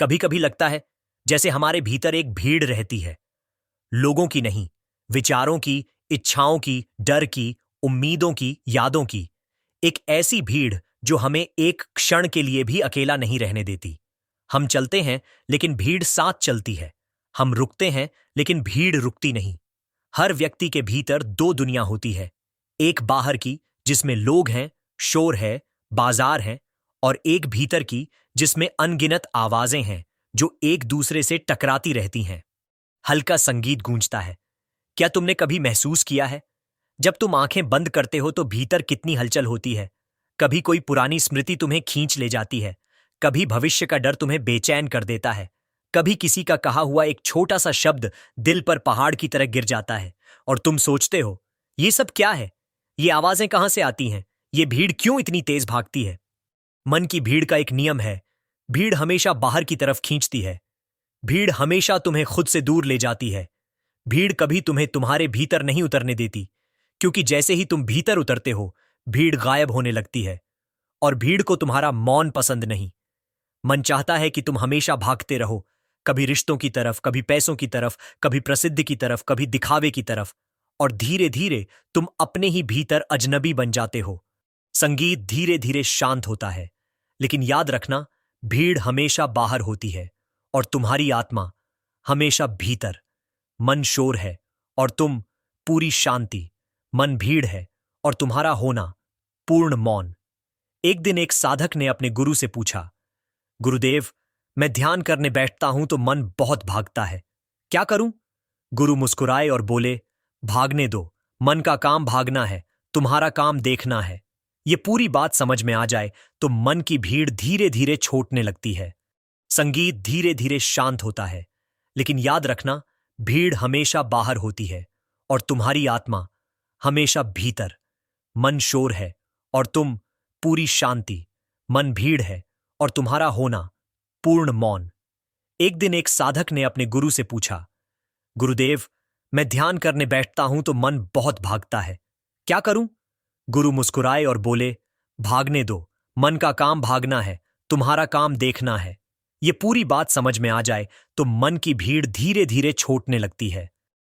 कभी कभी लगता है जैसे हमारे भीतर एक भीड़ रहती है, लोगों की नहीं, विचारों की, इच्छाओं की, डर की, उम्मीदों की, यादों की। एक ऐसी भीड़ जो हमें एक क्षण के लिए भी अकेला नहीं रहने देती। हम चलते हैं लेकिन भीड़ साथ चलती है। हम रुकते हैं लेकिन भीड़ रुकती नहीं। हर व्यक्ति के भीतर दो दुनिया होती है, एक बाहर की जिसमें लोग हैं, शोर है, बाजार है, और एक भीतर की जिसमें अनगिनत आवाजें हैं जो एक दूसरे से टकराती रहती हैं। हल्का संगीत गूंजता है। क्या तुमने कभी महसूस किया है जब तुम आंखें बंद करते हो तो भीतर कितनी हलचल होती है? कभी कोई पुरानी स्मृति तुम्हें खींच ले जाती है, कभी भविष्य का डर तुम्हें बेचैन कर देता है, कभी किसी का कहा हुआ एक छोटा सा शब्द दिल पर पहाड़ की तरह गिर जाता है और तुम सोचते हो ये सब क्या है? ये आवाजें कहां से आती हैं? ये भीड़ क्यों इतनी तेज भागती है? मन की भीड़ का एक नियम है, भीड़ हमेशा बाहर की तरफ खींचती है। भीड़ हमेशा तुम्हें खुद से दूर ले जाती है। भीड़ कभी तुम्हें तुम्हारे भीतर नहीं उतरने देती, क्योंकि जैसे ही तुम भीतर उतरते हो भीड़ गायब होने लगती है। और भीड़ को तुम्हारा मौन पसंद नहीं। मन चाहता है कि तुम हमेशा भागते रहो, कभी रिश्तों की तरफ, कभी पैसों की तरफ, कभी प्रसिद्धि की तरफ, कभी दिखावे की तरफ। और धीरे धीरे तुम अपने ही भीतर अजनबी बन जाते हो। संगीत धीरे धीरे शांत होता है, लेकिन याद रखना, भीड़ हमेशा बाहर होती है और तुम्हारी आत्मा हमेशा भीतर। मन शोर है और तुम पूरी शांति। मन भीड़ है और तुम्हारा होना पूर्ण मौन। एक दिन एक साधक ने अपने गुरु से पूछा, गुरुदेव, मैं ध्यान करने बैठता हूं तो मन बहुत भागता है, क्या करूं? गुरु मुस्कुराए और बोले, भागने दो। मन का काम भागना है, तुम्हारा काम देखना है। ये पूरी बात समझ में आ जाए तो मन की भीड़ धीरे धीरे छूटने लगती है। संगीत धीरे धीरे शांत होता है, लेकिन याद रखना, भीड़ हमेशा बाहर होती है और तुम्हारी आत्मा हमेशा भीतर। मन शोर है और तुम पूरी शांति। मन भीड़ है और तुम्हारा होना पूर्ण मौन। एक दिन एक साधक ने अपने गुरु से पूछा, गुरुदेव, मैं ध्यान करने बैठता हूं तो मन बहुत भागता है, क्या करूं? गुरु मुस्कुराए और बोले, भागने दो। मन का काम भागना है, तुम्हारा काम देखना है। ये पूरी बात समझ में आ जाए तो मन की भीड़ धीरे धीरे छूटने लगती है।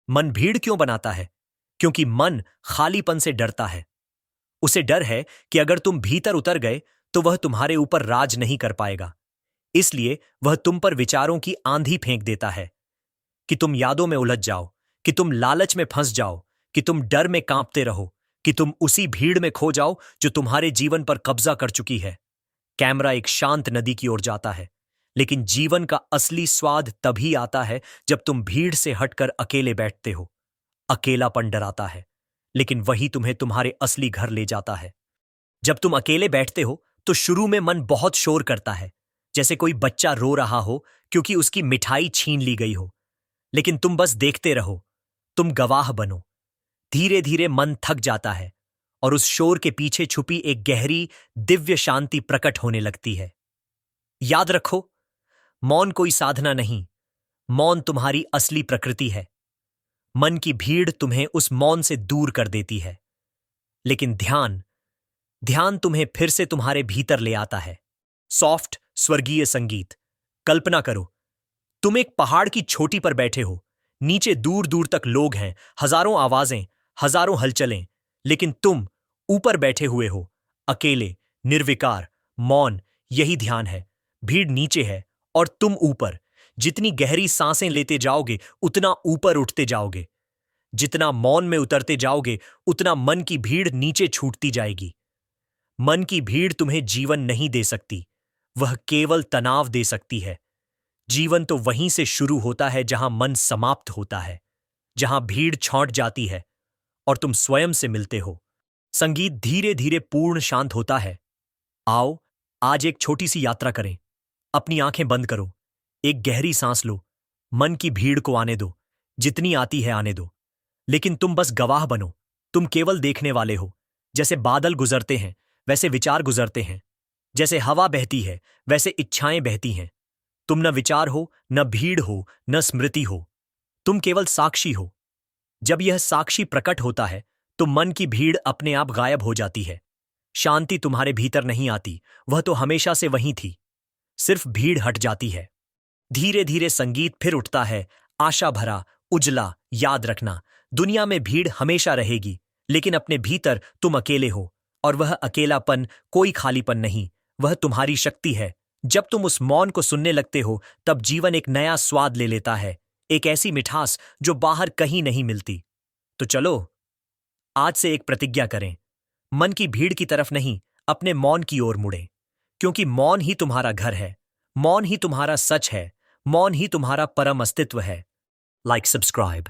मन भीड़ क्यों बनाता है? क्योंकि मन खालीपन से डरता है। उसे डर है कि अगर तुम भीतर उतर गए तो वह तुम्हारे ऊपर राज नहीं कर पाएगा। इसलिए वह तुम पर विचारों की आंधी फेंक देता है, कि तुम यादों में उलझ जाओ, कि तुम लालच में फंस जाओ, कि तुम डर में कांपते रहो, कि तुम उसी भीड़ में खो जाओ जो तुम्हारे जीवन पर कब्जा कर चुकी है। कैमरा एक शांत नदी की ओर जाता है, लेकिन जीवन का असली स्वाद तभी आता है जब तुम भीड़ से हटकर अकेले बैठते हो। अकेलापन डराता है, लेकिन वही तुम्हें तुम्हारे असली घर ले जाता है। जब तुम अकेले बैठते हो तो शुरू में मन बहुत शोर करता है, जैसे कोई बच्चा रो रहा हो क्योंकि उसकी मिठाई छीन ली गई हो। लेकिन तुम बस देखते रहो, तुम गवाह बनो। धीरे धीरे मन थक जाता है और उस शोर के पीछे छुपी एक गहरी दिव्य शांति प्रकट होने लगती है। याद रखो, मौन कोई साधना नहीं, मौन तुम्हारी असली प्रकृति है। मन की भीड़ तुम्हें उस मौन से दूर कर देती है, लेकिन ध्यान ध्यान तुम्हें फिर से तुम्हारे भीतर ले आता है। सॉफ्ट स्वर्गीय संगीत। कल्पना करो, तुम एक पहाड़ की चोटी पर बैठे हो, नीचे दूर दूर तक लोग हैं, हजारों आवाजें, हजारों हलचलें, लेकिन तुम ऊपर बैठे हुए हो, अकेले, निर्विकार, मौन। यही ध्यान है। भीड़ नीचे है और तुम ऊपर। जितनी गहरी सांसें लेते जाओगे उतना ऊपर उठते जाओगे। जितना मौन में उतरते जाओगे उतना मन की भीड़ नीचे छूटती जाएगी। मन की भीड़ तुम्हें जीवन नहीं दे सकती, वह केवल तनाव दे सकती है। जीवन तो वहीं से शुरू होता है जहां मन समाप्त होता है, जहां भीड़ छौंट जाती है और तुम स्वयं से मिलते हो। संगीत धीरे धीरे पूर्ण शांत होता है। आओ, आज एक छोटी सी यात्रा करें। अपनी आंखें बंद करो, एक गहरी सांस लो, मन की भीड़ को आने दो, जितनी आती है आने दो। लेकिन तुम बस गवाह बनो, तुम केवल देखने वाले हो। जैसे बादल गुजरते हैं वैसे विचार गुजरते हैं, जैसे हवा बहती है वैसे इच्छाएं बहती हैं। तुम न विचार हो, न भीड़ हो, न स्मृति हो, तुम केवल साक्षी हो। जब यह साक्षी प्रकट होता है तो मन की भीड़ अपने आप गायब हो जाती है। शांति तुम्हारे भीतर नहीं आती, वह तो हमेशा से वहीं थी, सिर्फ भीड़ हट जाती है। धीरे धीरे संगीत फिर उठता है, आशा भरा, उजला। याद रखना, दुनिया में भीड़ हमेशा रहेगी, लेकिन अपने भीतर तुम अकेले हो। और वह अकेलापन कोई खालीपन नहीं, वह तुम्हारी शक्ति है। जब तुम उस मौन को सुनने लगते हो, तब जीवन एक नया स्वाद ले लेता है, एक ऐसी मिठास जो बाहर कहीं नहीं मिलती। तो चलो, आज से एक प्रतिज्ञा करें, मन की भीड़ की तरफ नहीं, अपने मौन की ओर मुड़ें। क्योंकि मौन ही तुम्हारा घर है, मौन ही तुम्हारा सच है, मौन ही तुम्हारा परम अस्तित्व है। Like, subscribe.